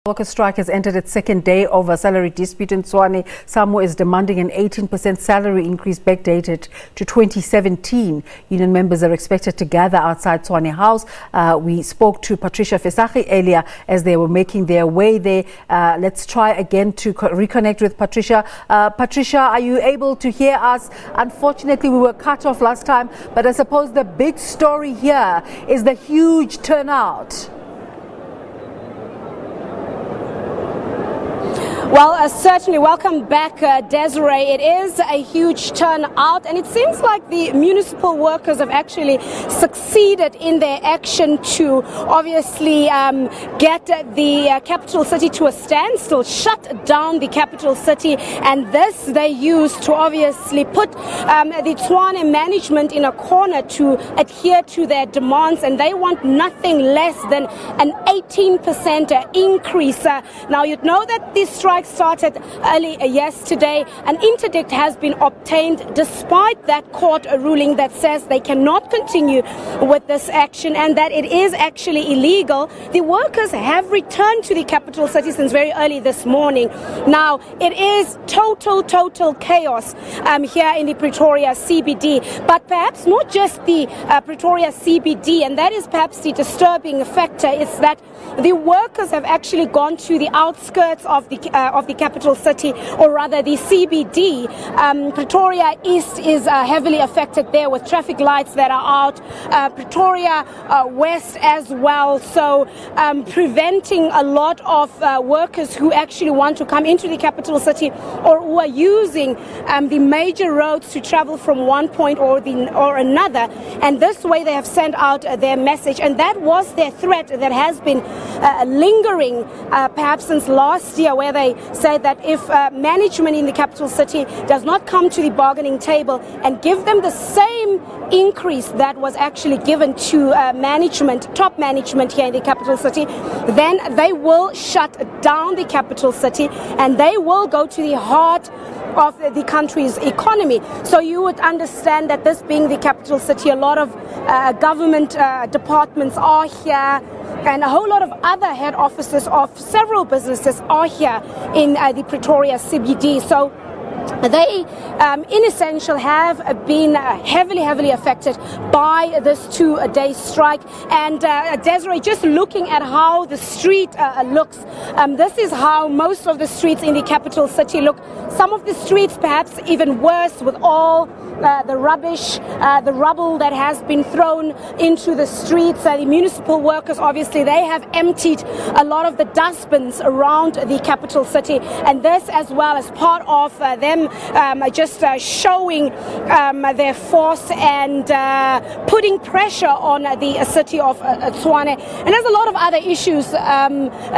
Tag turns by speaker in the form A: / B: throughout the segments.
A: Workers' strike has entered its second day over salary dispute in Tshwane. SAMWU is demanding an 18% salary increase backdated to 2017. Union members are expected to gather outside Tshwane House. We spoke to Patricia Visage earlier as they were making their way there. Let's try again to reconnect with Patricia. Patricia, are you able to hear us? Unfortunately, we were cut off last time, but I suppose the big story here is the huge turnout.
B: Well, certainly. Welcome back, Desiree. It is a huge turnout, and it seems like the municipal workers have actually succeeded in their action to obviously get the capital city to a standstill, shut down the capital city, and this they use to obviously put the Tshwane management in a corner to adhere to their demands, and they want nothing less than an 18% increase. Now, you'd know that this strike started early yesterday. An interdict has been obtained despite that court ruling that says they cannot continue with this action and that it is actually illegal. The workers have returned to the capital city since very early this morning. Now, it is total chaos here in the Pretoria CBD, but perhaps not just the Pretoria CBD, and that is perhaps the disturbing factor, is that the workers have actually gone to the outskirts of the capital city, or rather the CBD. Pretoria East is heavily affected there with traffic lights that are out. Pretoria West as well, so preventing a lot of workers who actually want to come into the capital city or who are using the major roads to travel from one point or another. And this way they have sent out their message, and that was their threat that has been lingering perhaps since last year, where they say that if management in the capital city does not come to the bargaining table and give them the same increase that was actually given to top management here in the capital city, then they will shut down the capital city and they will go to the heart of the country's economy. So you would understand that this being the capital city, a lot of government departments are here, and a whole lot of other head offices of several businesses are here in the Pretoria CBD. So they, in essential, have been heavily affected by this 2-day strike. And Desiree, just looking at how the street looks, this is how most of the streets in the capital city look. Some of the streets perhaps even worse, with all the rubbish, the rubble that has been thrown into the streets. The municipal workers, obviously, they have emptied a lot of the dustbins around the capital city, and this as well as part of them just showing their force and putting pressure on the city of Tshwane. And there's a lot of other issues,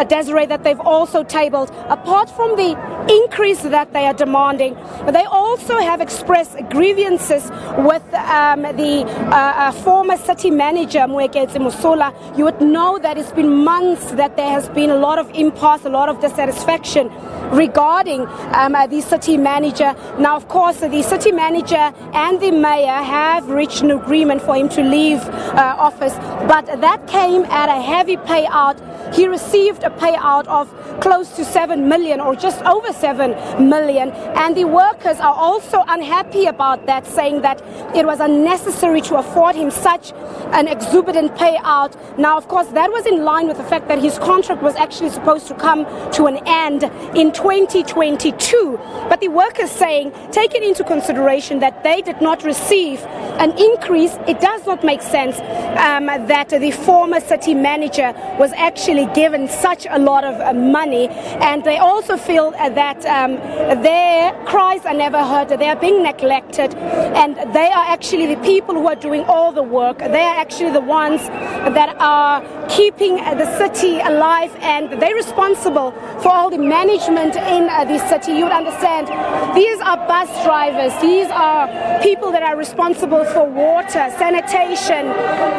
B: Desiree, that they've also tabled. Apart from the increase that they are demanding, they also have expressed grievances with the former city manager, Municipal. You would know that it's been months that there has been a lot of impasse, a lot of dissatisfaction regarding the city manager. Now, of course, the city manager and the mayor have reached an agreement for him to leave office, but that came at a heavy payout. He received a payout of close to 7 million, or just over 7 million, and the workers are also unhappy about that, saying that it was unnecessary to afford him such an exorbitant payout. Now, of course, that was in line with the fact that his contract was actually supposed to come to an end in 2022, but the workers saying, taking into consideration that they did not receive an increase, it does not make sense that the former city manager was actually given such a lot of money. And they also feel that their cries are never heard, they are being neglected, and they are actually the people who are doing all the work. They are actually the ones that are keeping the city alive, and they're responsible for all the management in the city. You would understand, these are bus drivers, these are people that are responsible for water, sanitation,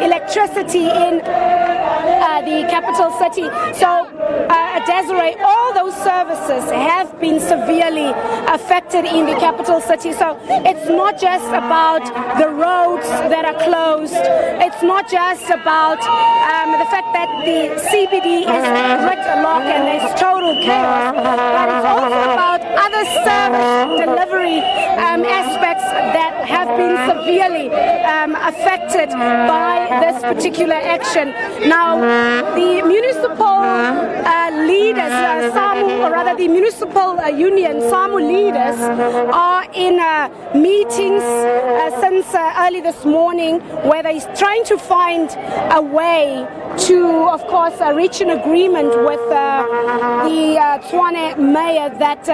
B: electricity in the capital city. So, Desiree, all those services have been severely affected in the capital city. So it's not just about the roads that are closed. It's not just about the fact that the CBD is gridlocked and there's chaos, but it's also about other service delivery aspects that have been severely affected by this particular action. Now, the municipal leaders, SAMWU, or rather the municipal union, SAMWU leaders, are in meetings since early this morning, where they're trying to find a way to, of course, reach an agreement with the Tshwane mayor that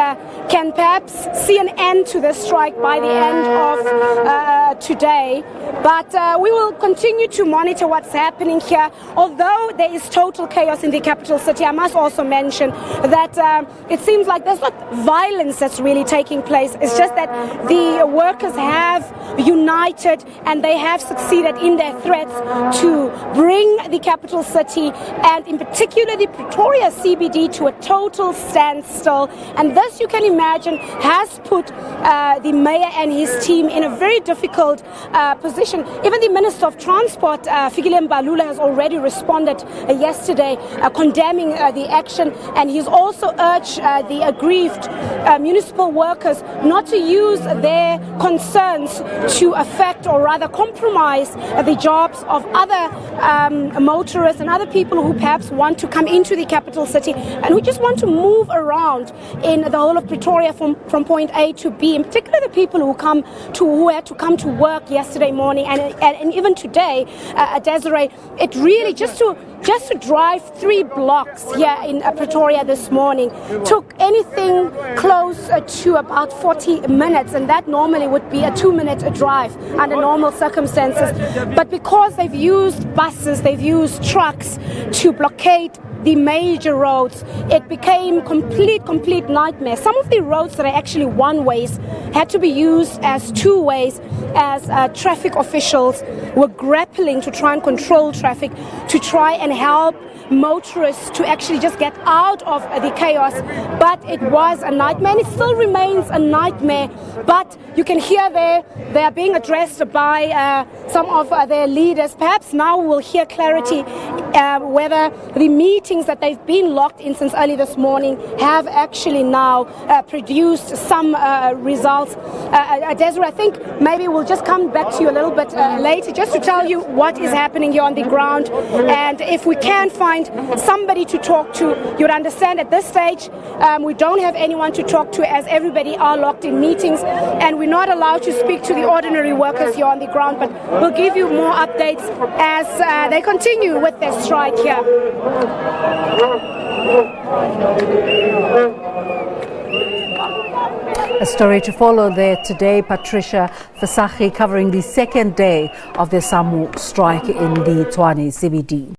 B: can perhaps see an end to this strike by the end of today. But we will continue to monitor what's happening here. Although there is total chaos in the capital city, I must also mention that it seems like there's not violence that's really taking place. It's just that the workers have united and they have succeeded in their threats to bring the capital city and in particular the Pretoria CBD to a total standstill. And this, you can imagine, has put the mayor and his team in a very difficult position. Even the Minister of Transport, Fikile Mbalula, has already responded yesterday condemning the action, and he's also urged the aggrieved municipal workers not to use their concerns to affect or rather compromise the jobs of other motorists and other people who perhaps want to come into the capital city and who just want to move around in the whole of Pretoria from point A to B. In particular, the people who had to come to work yesterday morning and even today, Desiree, it really just to drive 3 blocks here in Pretoria this morning took anything close to about 40 minutes, and that normally would be a 2-minute drive under normal circumstances. But because they've used buses, they've used trucks to blockade the major roads, it became complete nightmare. Some of the roads that are actually one-ways had to be used as 2-ways as traffic officials were grappling to try and control traffic, to try and help motorists to actually just get out of the chaos. But it was a nightmare, and it still remains a nightmare. But you can hear they are being addressed by some of their leaders. Perhaps now we'll hear clarity whether the meetings that they've been locked in since early this morning have actually now produced some results. Desiree, I think maybe we'll just come back to you a little bit later just to tell you what is happening here on the ground, and if we can find somebody to talk to. You'd understand at this stage we don't have anyone to talk to, as everybody are locked in meetings, and we're not allowed to speak to the ordinary workers here on the ground, but we'll give you more updates as they continue with their strike here.
A: A story to follow there today, Patricia Visage, covering the second day of the SAMWU strike in the Tshwane CBD.